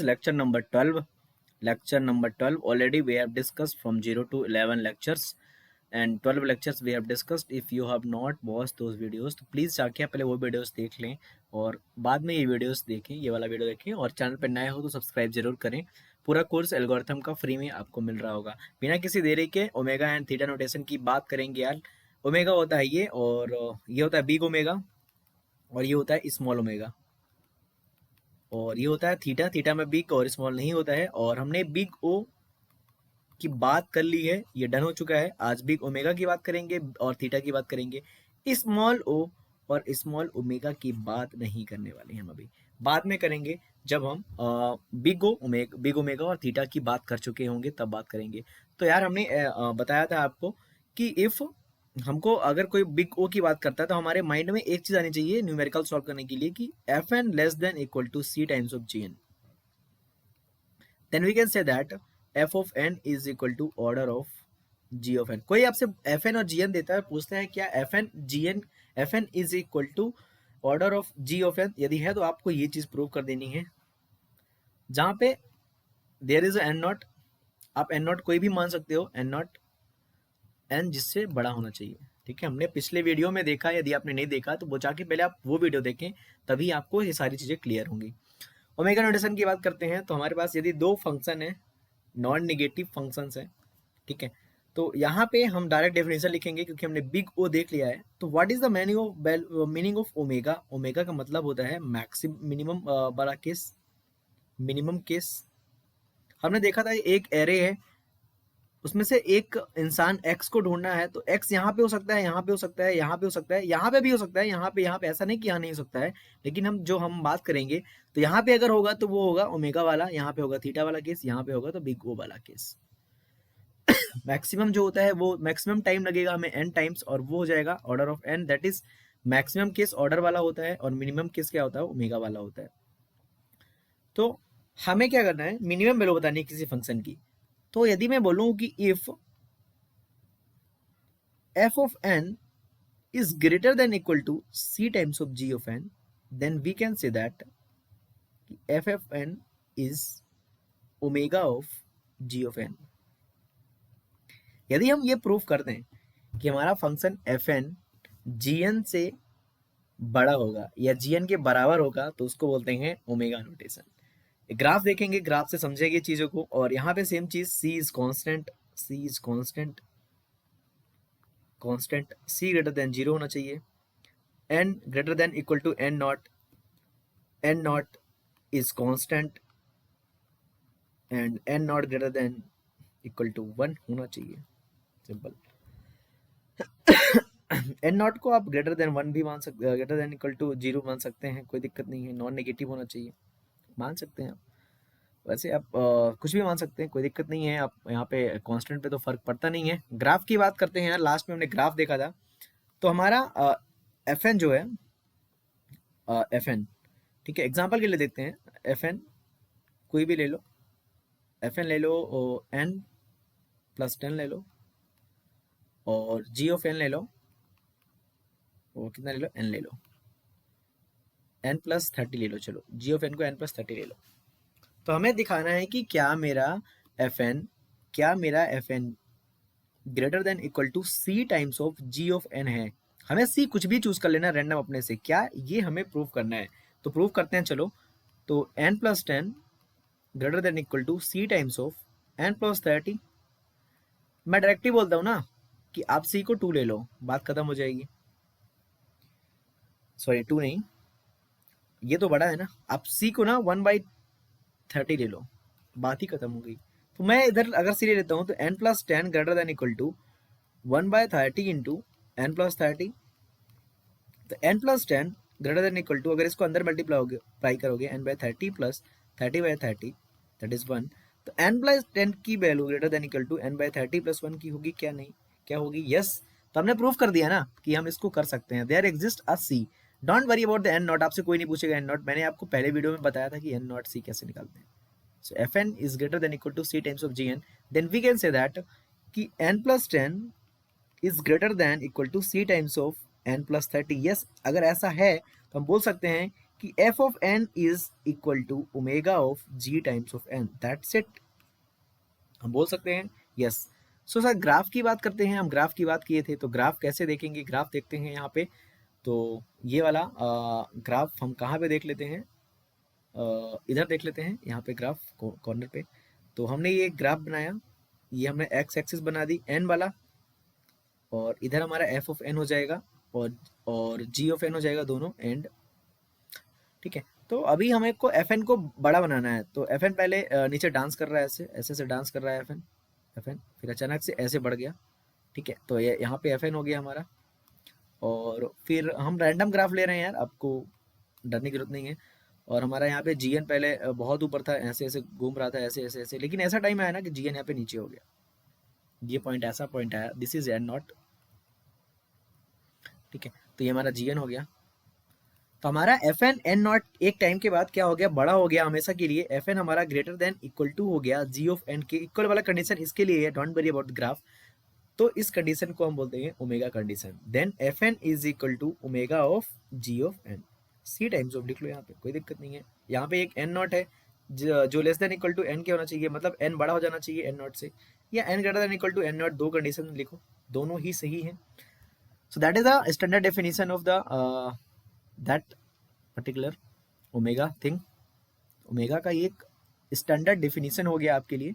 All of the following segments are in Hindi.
Lecture number 12. Lecture number 12. Already we have discussed from 0 to 11 lectures and 12 lectures we have discussed. If you have not watched those videos तो प्लीज़ जाके पहले वो वीडियोस देख लें और बाद में ये वीडियोस देखें, ये वाला वीडियो देखें। और चैनल पर नए हो तो सब्सक्राइब जरूर करें। पूरा कोर्स एल्गोरिथम का फ्री में आपको मिल रहा होगा। बिना किसी देरी के ओमेगा एंड थीटा नोटेशन की बात करेंगे यार। ओमेगा होता है ये, और ये होता है बिग ओमेगा, और ये होता है स्मॉल ओमेगा, और ये होता है थीटा। थीटा में बिग और स्मॉल नहीं होता है। और हमने बिग ओ की बात कर ली है, ये डन हो चुका है। आज बिग ओमेगा की बात करेंगे और थीटा की बात करेंगे। स्मॉल ओ और स्मॉल ओमेगा की बात नहीं करने वाले हैं हम अभी, बाद में करेंगे जब हम बिग ओमेगा और थीटा की बात कर चुके होंगे तब बात करेंगे। तो यार हमने बताया था आपको कि इफ हमको अगर कोई बिग ओ की बात करता है तो हमारे माइंड में एक चीज आनी चाहिए न्यूमेरिकल सॉल्व करने के लिए कि F N less than equal to C times of G N. Then we can say that F of N is equal to order of ji of N. कोई आपसे एफ एन और जी एन देता है, पूछता है क्या F N is equal to order of ji of N, यदि है तो आपको ये चीज प्रूव कर देनी है जहां पे देयर इज एन नॉट। आप एन नॉट कोई भी मान सकते हो, एन नॉट एन जिससे बड़ा होना चाहिए। ठीक है, हमने पिछले वीडियो में देखा, यदि आपने नहीं देखा तो वो जाके पहले आप वो वीडियो देखें, तभी आपको ये सारी चीजें क्लियर होंगी। ओमेगा नोटेशन की बात करते हैं तो हमारे पास यदि दो फंक्शन है, नॉन निगेटिव फंक्शंस है, ठीक है, तो यहाँ पे हम डायरेक्ट डेफिनेशन लिखेंगे क्योंकि हमने बिग ओ देख लिया है। तो what is the meaning of omega? Omega का मतलब होता है मिनिमम बड़ा केस, मिनिमम केस। हमने देखा था एक एरे है, उसमें से एक इंसान x को ढूंढना है, तो x यहाँ पे हो सकता है, यहाँ पे हो सकता है, यहाँ पे हो सकता है, यहाँ पे भी हो सकता है, यहाँ पे, ऐसा नहीं कि यहाँ नहीं हो सकता है। लेकिन हम बात करेंगे तो यहाँ पे अगर होगा तो वो होगा ओमेगा वाला, यहाँ पे होगा थीटा वाला केस, यहाँ पे होगा तो बिग ओ वाला केस। मैक्सिमम जो होता है वो मैक्सिमम टाइम लगेगा हमें n टाइम्स, और वो हो जाएगा order of n, that is maximum case order वाला होता है और मिनिमम केस क्या होता है, ओमेगा वाला होता है। तो हमें क्या करना है, मिनिमम वैल्यू बतानी है किसी फंक्शन की। तो यदि मैं बोलूं कि if f of n is greater than equal to c times of g of n, then we can say that f of n is omega of g of n। यदि हम ये प्रूफ कर दें कि हमारा function F N G N से बड़ा होगा या जी एन के बराबर होगा तो उसको बोलते हैं ओमेगा नोटेशन। ग्राफ देखेंगे, ग्राफ से समझेंगे चीजों को। और यहाँ पे सेम चीज, c is constant, c is constant, constant c greater than 0 होना चाहिए, n greater than equal to n not is constant and n not greater than equal to 1 होना चाहिए। सिंपल। n नॉट को आप ग्रेटर देन 1 भी मान सकते, ग्रेटर देन इक्वल टू 0 मान सकते हैं, कोई दिक्कत नहीं है। नॉन नेगेटिव होना चाहिए, मान सकते हैं आप। वैसे आप कुछ भी मान सकते हैं, कोई दिक्कत नहीं है। आप यहाँ पे कांस्टेंट पे तो फर्क पड़ता नहीं है। ग्राफ की बात करते हैं यार, लास्ट में हमने ग्राफ देखा था। तो हमारा एफ एन जो है, एफ एन, ठीक है, एग्जाम्पल के लिए देखते हैं। एफ एन कोई भी ले लो, एफ एन ले लो, एन प्लस 10 ले लो, और जी ऑफ एन ले लो, वो कितना ले लो, एन ले लो, एन प्लस 30 ले लो। चलो जी ऑफ एन को एन प्लस 30 ले लो। तो हमें दिखाना है कि क्या मेरा F N greater than equal to C times of ji of N है। हमें सी कुछ भी चूज कर लेना रैंडम अपने से, क्या ये हमें प्रूव करना है। तो प्रूव करते हैं चलो। तो N plus 10 greater than equal to C times of N plus 30। मैं डायरेक्टली बोलता हूँ ना कि आप सी को 2 ले लो, बात खत्म हो जाएगी। सॉरी 2 नहीं, ये तो बड़ा है ना। आप सी को ना 1/30 ले लो, बात ही खत्म हो गई। तो मैं इधर अगर सी ले लेता हूँ तो N plus 10 greater than equal to 1/30 into N plus 30। तो N plus 10 greater than equal to, अगर इसको अंदर मल्टीप्लाई करोगे, N by 30 plus 30/30 that is 1। तो एन प्लस 10 की value greater than equal to N by 30 plus 1 की होगी, क्या नहीं, क्या होगी, यस। तो हमने प्रूफ कर दिया ना कि हम इसको कर सकते हैं। There exist a C, don't worry about the N not. आपसे कोई नहीं पूछेगा एन नॉट, मैंने आपको पहले वीडियो में बताया था कि एन नॉट सी कैसे निकालते हैं। So F N is greater than equal to C times of G N, then we can say that कि N plus 10 is greater than equal to C times of N plus 30। Yes, अगर ऐसा है तो हम बोल सकते हैं कि F of N is equal to omega of G times of N, that's it, हम बोल सकते हैं यस। सो सर ग्राफ की बात करते हैं, हम ग्राफ की बात किए थे, तो ग्राफ कैसे देखेंगे, ग्राफ देखते हैं यहाँ पे। तो ये वाला ग्राफ हम कहाँ पे देख लेते हैं, इधर देख लेते हैं, यहाँ पे ग्राफ कॉर्नर पे। तो हमने ये ग्राफ बनाया, ये हमने एक्स एक्सिस बना दी एन वाला, और इधर हमारा एफ ऑफ एन हो जाएगा और जी ऑफ एन हो जाएगा दोनों एंड, ठीक है। तो अभी हमें को एफ एन को बड़ा बनाना है, तो एफ एन पहले नीचे डांस कर रहा है, ऐसे ऐसे से डांस कर रहा है एफ एन, फिर अचानक से ऐसे बढ़ गया, ठीक है। तो ये यहाँ पे एफ एन हो गया हमारा, और फिर हम रैंडम ग्राफ ले रहे हैं यार, आपको डरने की जरूरत नहीं है। और हमारा यहाँ पे जी एन पहले बहुत ऊपर था, ऐसे ऐसे घूम रहा था, ऐसे ऐसे ऐसे, लेकिन ऐसा टाइम आया ना कि जी एन यहाँ पे नीचे हो गया, ये पॉइंट ऐसा पॉइंट आया, दिस इज एन नॉट, ठीक है। तो ये हमारा जी एन हो गया। तो हमारा एफ एन एन नॉट एक टाइम के बाद क्या हो गया, बड़ा हो गया हमेशा के लिए, एफ एन हमारा ग्रेटर देन इक्वल टू हो गया जी ऑफ एन के इक्वल वाला कंडीशन इसके लिए है, don't worry about the graph. तो इस कंडीशन को हम बोलते हैं omega condition, then F N is equal to omega of ji of N, C times of लिख लो यहाँ पे, कोई दिक्कत नहीं है। यहाँ पे एक एन नॉट है जो less than equal to N के होना चाहिए, मतलब एन बड़ा हो जाना चाहिए एन नॉट से, या N greater than equal to N not, दो कंडीशन लिखो, दोनों ही सही है। So that is the standard definition of the that particular omega thing. Omega का एक स्टैंडर्ड डेफिनेशन हो गया आपके लिए।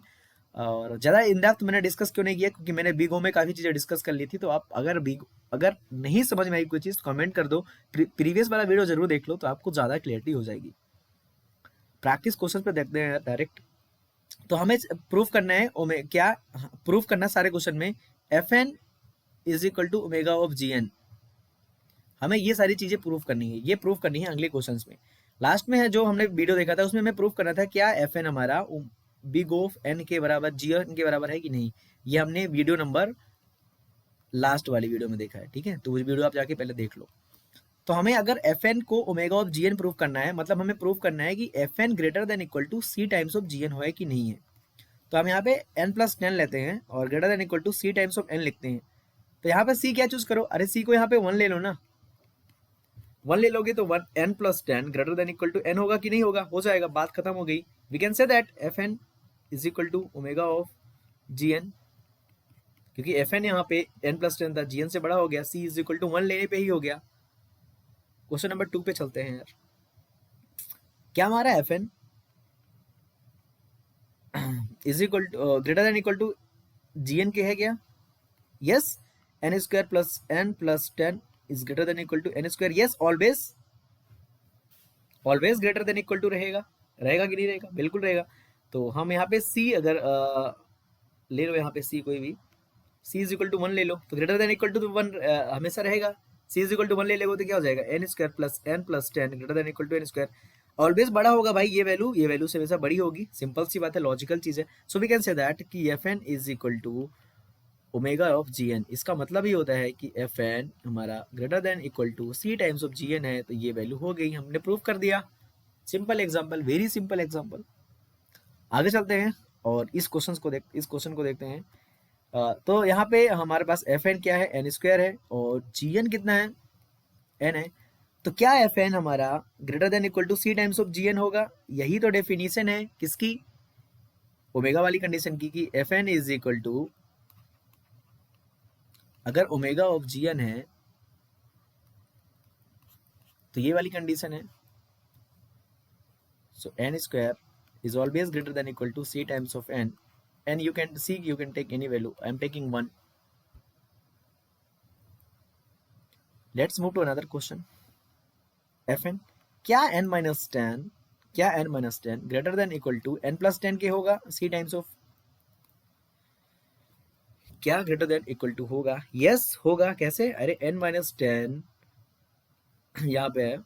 और ज़्यादा इन डेप्थ मैंने डिस्कस क्यों नहीं किया, क्योंकि मैंने बिगो में काफ़ी चीज़ें डिस्कस कर ली थी। तो आप अगर नहीं समझ में आई कोई चीज़ कमेंट कर दो, प्रीवियस वाला वीडियो जरूर देख लो, तो आपको ज़्यादा क्लियरिटी हो जाएगी। प्रैक्टिस क्वेश्चन पे देखते हैं डायरेक्ट। तो हमें प्रूफ करना है क्या प्रूफ करना सारे क्वेश्चन में, F N is equal to omega of ji N, हमें ये सारी चीजें प्रूफ करनी है, ये प्रूफ करनी है अगले क्वेश्चंस में। लास्ट में है जो हमने वीडियो देखा था, उसमें हमें प्रूफ करना था क्या एफ एन हमारा बिग ऑफ एन के बराबर जी एन के बराबर है कि नहीं। ये हमने वीडियो नंबर लास्ट वाली वीडियो में देखा है, ठीक है। तो वो वीडियो आप जाके पहले देख लो। तो हमें अगर एफ एन को omega of ji n proof करना है, मतलब हमें प्रूफ करना है कि F N greater than equal to C times of G N है कि नहीं है। तो हम यहाँ पे एन प्लस 10 लेते हैं और greater than equal to C times of n लिखते हैं। तो यहाँ पे सी क्या चूज करो, अरे सी को यहाँ पे 1 ले लो ना, 1 ले लोगे तो 1 n plus 10 greater than equal to n होगा कि नहीं होगा, हो जाएगा, बात खत्म हो गई। We can say that F N is equal to omega of ji n, क्योंकि एफ एन यहाँ पे n प्लस 10 था, जी एन से बड़ा हो गया, सी इज इक्वल टू 1 लेने पे ही हो गया। क्वेश्चन नंबर 2 पे चलते हैं यार। क्या हमारा f N is equal to greater than equal to g n के है क्या, yes, n square plus n plus 10 is greater than equal to N square, yes, always always greater than equal to रहेगा, रहेगा कि नहीं रहेगा, बिल्कुल रहेगा। तो हम यहाँ पे सी अगर ले लो, यहाँ पे सी कोई भी, सी इज इक्वल टू 1 ले लो, तो ग्रेटर देन इक्वल टू 1 हमेशा रहेगा। सी इज इक्वल टू 1 ले लेगो तो क्या हो जाएगा, n square plus n plus 10 greater than equal to N square, always बड़ा होगा भाई, ये वैल्यू से वैसा बड़ी होगी, सिंपल सी बात है, लॉजिकल चीज है। So we can say that कि F N is equal to omega of ji N, इसका मतलब ही होता है कि एफ एन हमारा greater than equal to C times of G N है, तो ये वैल्यू हो गई, हमने प्रूव कर दिया। Simple example, very simple example. आगे चलते हैं और इस क्वेश्चन को देखते हैं। तो यहाँ पे हमारे पास एफ एन क्या है, एन स्क्वायर है, और जी एन कितना है, एन है। तो क्या एफ एन हमारा greater than equal to C times of ji n होगा, यही तो डेफिनेशन है किसकी, ओमेगा वाली कंडीशन की, कि F N is equal to, अगर ओमेगा ऑफ जी एन है तो ये वाली कंडीशन है। So N square is always greater than equal to c times of n, and you can take any value, I am taking 1. Let's move to another question. fn क्या n minus 10 greater than equal to n plus 10 के होगा, c times of, क्या greater than equal to होगा, yes होगा, कैसे, अरे n minus 10 यहाँ पे है,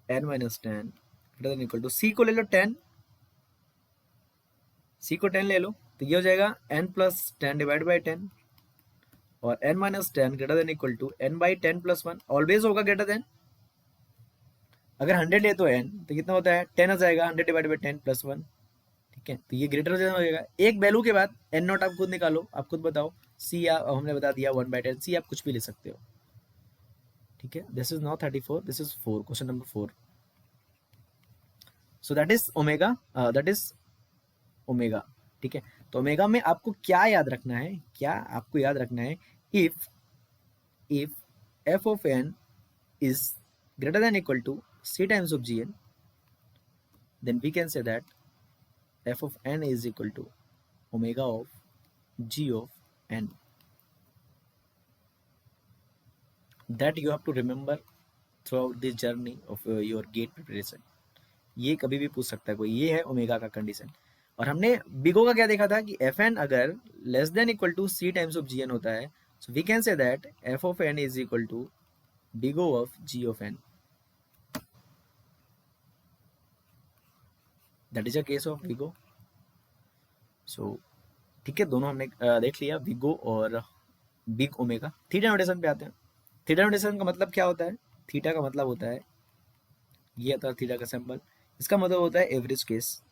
n minus 10 greater than equal to, c को ले लो 10, c को 10 ले लो, तो ये हो जाएगा n प्लस 10 डिवाइड बाई 10, और n minus 10 greater than equal to n by 10 plus 1, always होगा ग्रेटर देन। अगर 100 ले तो n, तो कितना होता है 10 आ जाएगा, 100 डिवाइड बाई 10 प्लस 1, ठीक है। तो ये ग्रेटर देन हो जाएगा, एक वैल्यू के बाद n नॉट आप खुद निकालो, आप खुद बताओ, सी आप हमने बता दिया 1/10, सी आप कुछ भी ले सकते हो, ठीक है। This is not 34, this is 4, question number 4। So that is omega, that is omega, ठीक है। तो ओमेगा में आपको क्या याद रखना है, क्या आपको याद रखना है, if f of N is greater than equal to C times of G N, then we can say that F of N is equal to omega of g of n. That you have to remember throughout this journey of your gate preparation. ये कभी भी पूछ सकता है कोई, ये है ओमेगा का कंडीशन। और हमने बिगो का क्या देखा था कि एफ एन अगर less than equal to C times of ji N होता है, so we can say that F of N is equal to big O of ji of N. That is a case of big O. So ठीक है, दोनों हमने देख लिया, बिगो और बिग ओमेगा। थीटा नोटेशन पे आते हैं। थीटा नोटेशन का मतलब क्या होता है, थीटा का मतलब होता है, ये आता है थीटा का सिंबल, इसका मतलब होता है एवरेज केस,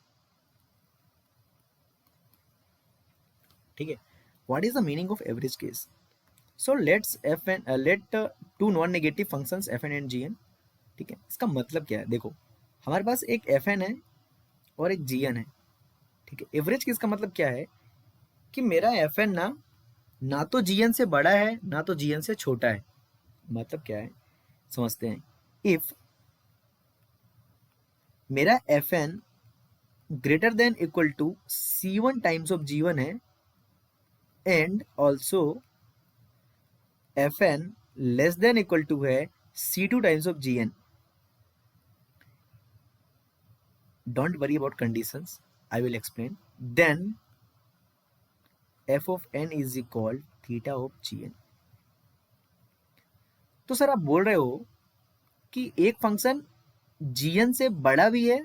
ठीक है। What is the meaning of average case? So let's f n let two non negative functions f n and g n, ठीक है। इसका मतलब क्या है, देखो हमारे पास एक एफ एन है और एक जी एन है, ठीक है। एवरेज केस का मतलब क्या है कि मेरा एफ एन ना तो जी एन से बड़ा है ना तो जी एन से छोटा है। मतलब क्या है समझते हैं। इफ मेरा F N greater than equal to C one times of ji one है, and also F N less than equal to है C two times of ji N, don't worry about conditions, I will explain, then F of N is equal theta of ji N. तो सर आप बोल रहे हो कि एक फंक्शन जीएन से बड़ा भी है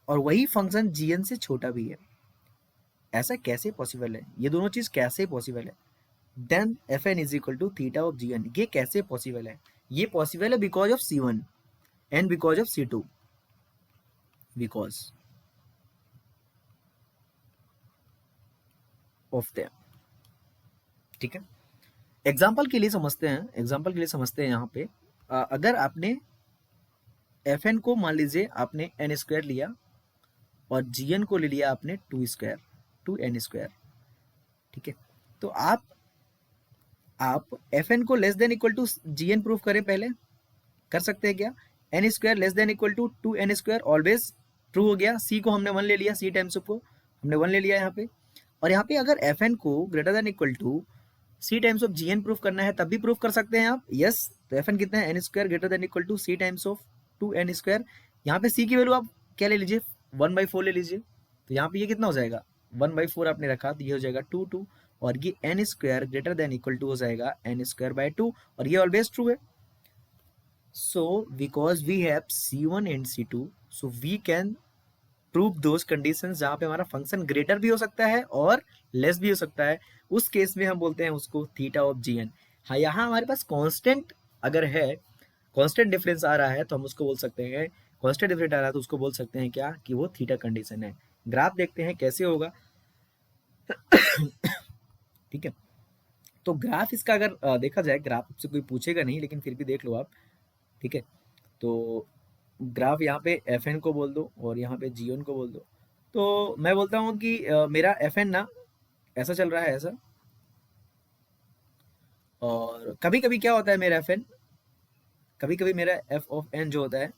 और वही फंक्शन जीएन से छोटा भी है, ऐसा कैसे पॉसिबल है, ये दोनों चीज कैसे पॉसिबल है? Then F N is equal to theta of ji n, ये कैसे पॉसिबल है? ये पॉसिबल है because of c one and because of c two, because of them, ठीक है। एग्जाम्पल के लिए समझते हैं, एग्जाम्पल के लिए समझते हैं यहाँ पे, अगर आपने एफ एन को मान लीजिए आपने एन स्क्वायर लिया और जी एन को ले लिया आपने to square, to N square, ठीक है। तो आप एफ एन को less than equal to g n proof करें, पहले कर सकते हैं क्या? N square less than equal to to N square always true हो गया। सी को हमने वन ले लिया, सी टाइम्स को हमने वन ले लिया यहाँ पे। और यहाँ पे अगर एफ एन को greater than equal to C times of ji n proof करना है तब भी प्रूफ कर सकते हैं आप, यस। तो एफ एन कितना है, n square greater than equal to C times of two N square. यहाँ पे सी की वैल्यू आप क्या ले लीजिए, 1/4 ले लीजिए। तो यहाँ पे ये कितना हो जाएगा, 1/4 आपने रखा तो ये हो जाएगा 2 और ये n square greater than equal to हो जाएगा एन स्क्वायर बाय 2, और ये ऑलवेज ट्रू है। So because we have C1 and C2, so we can prove those conditions जहाँ पे हमारा फंक्शन ग्रेटर भी हो सकता है और लेस भी हो सकता है। उस केस में हम बोलते हैं उसको थीटा ऑफ जी एन। हाँ, यहाँ हमारे पास कांस्टेंट अगर है, कांस्टेंट डिफरेंस आ रहा है तो हम उसको बोल सकते हैं, कांस्टेंट डिफरेंस आ रहा है तो उसको बोल सकते हैं क्या, कि वो थीटा कंडीशन है। ग्राफ देखते हैं कैसे होगा, ठीक है। तो ग्राफ इसका अगर देखा जाए, ग्राफ आपसे कोई पूछेगा नहीं लेकिन फिर भी देख लो आप, ठीक है। तो ग्राफ यहाँ पे एफ एन को बोल दो और यहाँ पे जी एन को बोल दो। तो मैं बोलता हूँ कि मेरा एफ एन ऐसा चल रहा है, ऐसा। और कभी कभी क्या होता है मेरा एफ एन, कभी कभी मेरा एफ ऑफ एन जो होता है,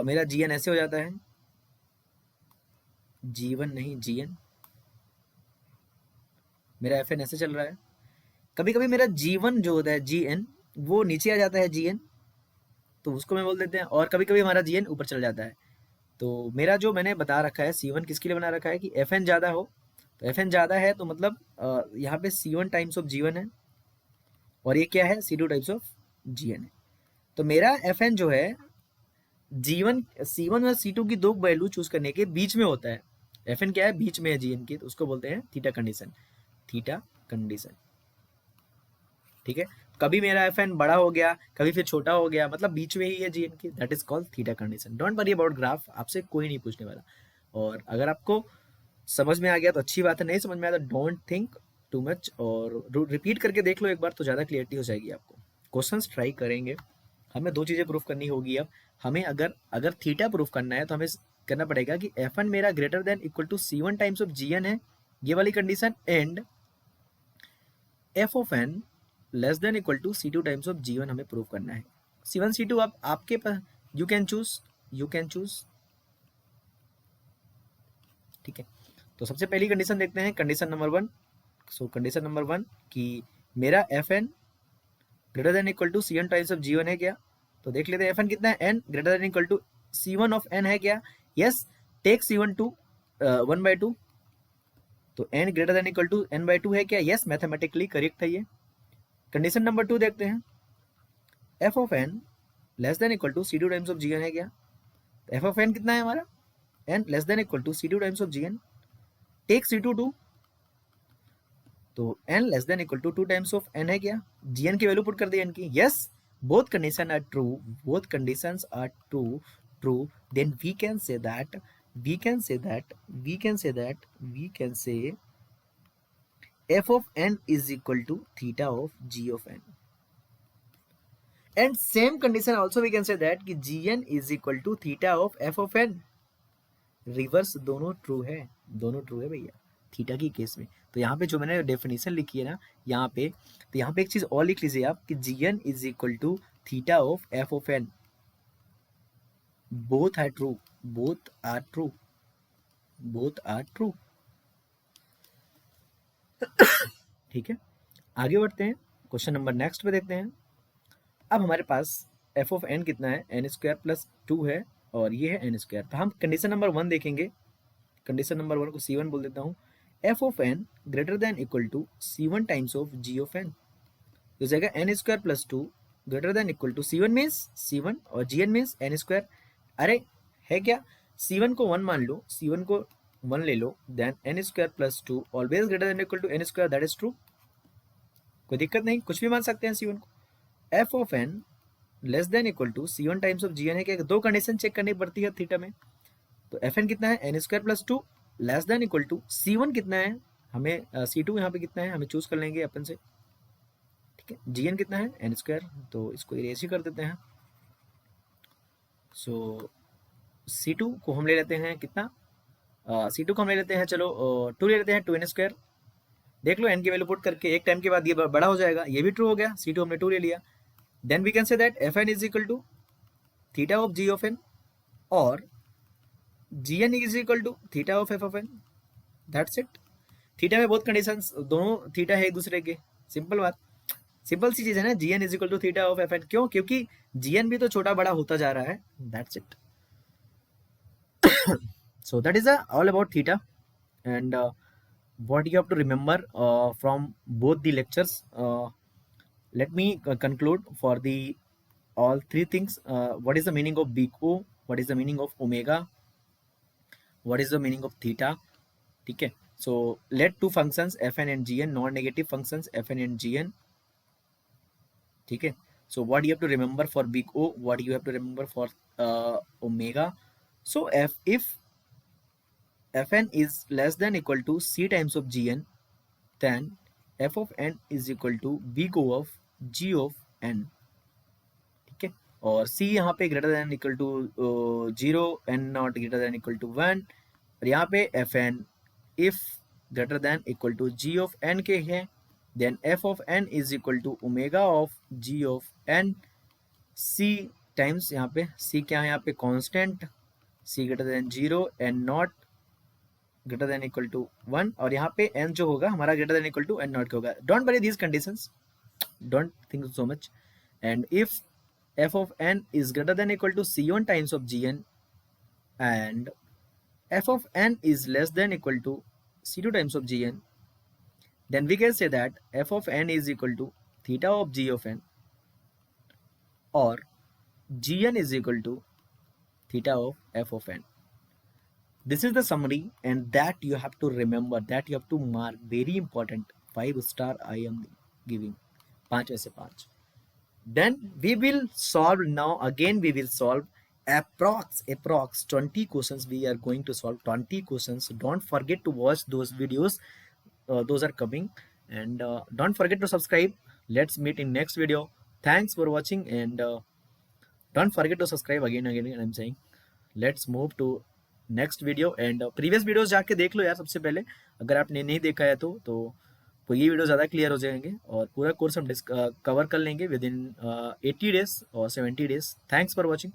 मेरा जी एन ऐसे हो जाता है, जी वन नहीं जी एन, मेरा एफ एन ऐसे चल रहा है। कभी कभी मेरा जी वन जो होता है जी एन वो नीचे आ जाता है जी एन, तो उसको मैं बोल देते हैं। और कभी कभी हमारा जी एन ऊपर चल जाता है। तो मेरा जो मैंने बता रखा है सी वन किसके लिए बना रखा है कि एफ एन ज़्यादा हो, तो एफ एन ज़्यादा है तो मतलब यहाँ पे C one times of ji one है और ये क्या है, C two times of G N है। तो मेरा एफ एन जो है जी वन, सी वन और सी टू की दो वैल्यू चूज करने के बीच में होता है। एफ एन क्या है, बीच में है जी एन की, तो उसको बोलते हैं थीटा कंडीशन, थीटा कंडीशन, ठीक है। कभी मेरा एफ एन बड़ा हो गया, कभी फिर छोटा हो गया, मतलब बीच में ही है जी एन की, that is called theta condition. Don't worry about graph, आपसे कोई नहीं पूछने वाला। और अगर आपको समझ में आ गया तो अच्छी बात है, नहीं समझ में आया तो डोंट थिंक, टू मच, और रिपीट करके देख लो एक बार तो ज़्यादा क्लियरिटी हो जाएगी आपको। क्वेश्चंस ट्राई करेंगे। हमें दो चीज़ें प्रूफ करनी होगी। अब हमें अगर अगर थीटा प्रूफ करना है तो हमें करना पड़ेगा कि एफ एन मेरा greater than equal to C one times of G N है, ये वाली condition, and f of N less than equal to C two times of ji one हमें प्रूव करना है। सी वन सी टू आप आपके पास, यू कैन चूज। ठीक है, तो सबसे पहली कंडीशन देखते हैं, condition number one. So condition number one कि मेरा F N greater than equal to c n times of ji one है क्या? तो देख लेते हैं एफ एन कितना है, n greater than equal to C one of N है क्या? Yes, take c one to 1/2, तो n greater than equal to N by two है क्या? यस, मैथमेटिकली करेक्ट है ये। कंडीशन नंबर टू देखते हैं, F of N less than equal to C two times of G N है क्या? एफ ऑफ एन कितना है हमारा, N less than equal to C two times of ji N, take C two two, तो N less than equal to two times of N है क्या? जी एन की वैल्यू पुट कर दी एन की। Yes, both condition are true, both conditions are true, then we can say that f of n is equal to theta of g of n, and same condition also we can say that कि gn is equal to theta of f of n। Reverse दोनों ट्रू है, दोनों ट्रू है भैया थीटा की केस में। तो यहाँ पे जो मैंने डेफिनेशन लिखी है ना यहाँ पे, तो यहाँ पे एक चीज और लिख लीजिए आप कि gn is equal to theta of f of n, both are true, both are true, both are true। ठीक है, आगे बढ़ते हैं, क्वेश्चन नंबर नेक्स्ट पे देखते हैं। अब हमारे पास एफ ऑफ एन कितना है, एन स्क्वायर प्लस टू है, और ये है एन स्क्वायर। तो हम कंडीशन नंबर वन देखेंगे, कंडीशन नंबर वन को सी वन बोल देता हूँ। F of n greater than equal to C one times of ji of n, हो जाएगा n square plus two greater than equal to C one means c one और जी एन मीन्स एन स्क्वायर। अरे है क्या, सी वन को वन मान लो, सी वन को वन ले लो, then N square plus two always greater than equal to N square, that is true, कोई दिक्कत नहीं, कुछ भी मान सकते हैं सी वन को। F of N less than equal to C one times of G N है क्या? दो कंडीशन चेक करनी पड़ती है थीटा में। तो एफ एन कितना है, n square plus two less than equal to C one कितना है, हमें सी टू यहाँ पे कितना है हमें चूज कर लेंगे अपन से। ठीक है, जी एन कितना है, एन स्क्वायर, तो इसको इरेज ही कर देते हैं। सो सी टू को हम ले लेते हैं कितना, सी टू को हम ले लेते हैं, चलो टू ले लेते हैं, टू एन स्क्वायर। देख लो एन की वैल्यू पुट करके एक टाइम के बाद ये बड़ा हो जाएगा, ये भी ट्रू हो गया, सी टू हमने टू ले लिया। Then we can say that F N is equal to theta of ji of N, और जी N is equal to theta of F of N, that's it. Theta में बहुत कंडीशंस, दोनों थीटा है एक दूसरे के, सिंपल बात, सिंपल सी चीज है ना, G N is equal to theta of F N, क्यों? क्योंकि जी एन भी तो छोटा बड़ा होता जा रहा है, that's it. So that is all about theta, and what you have to remember from both the lectures. Let me conclude for the all three things. What is the meaning of big O? What is the meaning of omega? What is the meaning of theta? ठीक है, so let two functions fn and gn, non-negative functions fn and gn, ठीक है। So what you have to remember for big O, what you have to remember for omega. So if fn is less than equal to c times of gn, then f of n is equal to big O of g of n, ठीक है। और c यहाँ पे greater than equal to 0, n not greater than equal to 1, और यहाँ पे F N if greater than equal to ji of N के है, then F of N is equal to omega of ji of N, C times यहाँ पे सी क्या है, यहाँ पे constant, C greater than 0, N not greater than equal to 1, और यहाँ पे एन जो होगा हमारा greater than equal to N naught का होगा। Don't worry these conditions, don't think so much. And if f of n is greater than equal to c1 times of gn, and f of n is less than equal to c2 times of gn, then we can say that f of n is equal to theta of g of n, or gn is equal to theta of f of n. This is the summary, and that you have to remember, that you have to mark, very important, 5 star I am giving, 5 में से 5। Then we will solve now, again we will solve approx 20 questions. We are going to solve 20 questions. Don't forget to watch those videos, those are coming, and don't forget to subscribe. Let's meet in next video. Thanks for watching, and don't forget to subscribe again. I'm saying let's move to next video and previous videos जाके देख लो यार सबसे पहले, अगर आपने नहीं देखा है तो ये वीडियो ज़्यादा क्लियर हो जाएंगे और पूरा कोर्स हम कवर कर लेंगे विद इन 80 डेज और 70 डेज. Thanks for watching.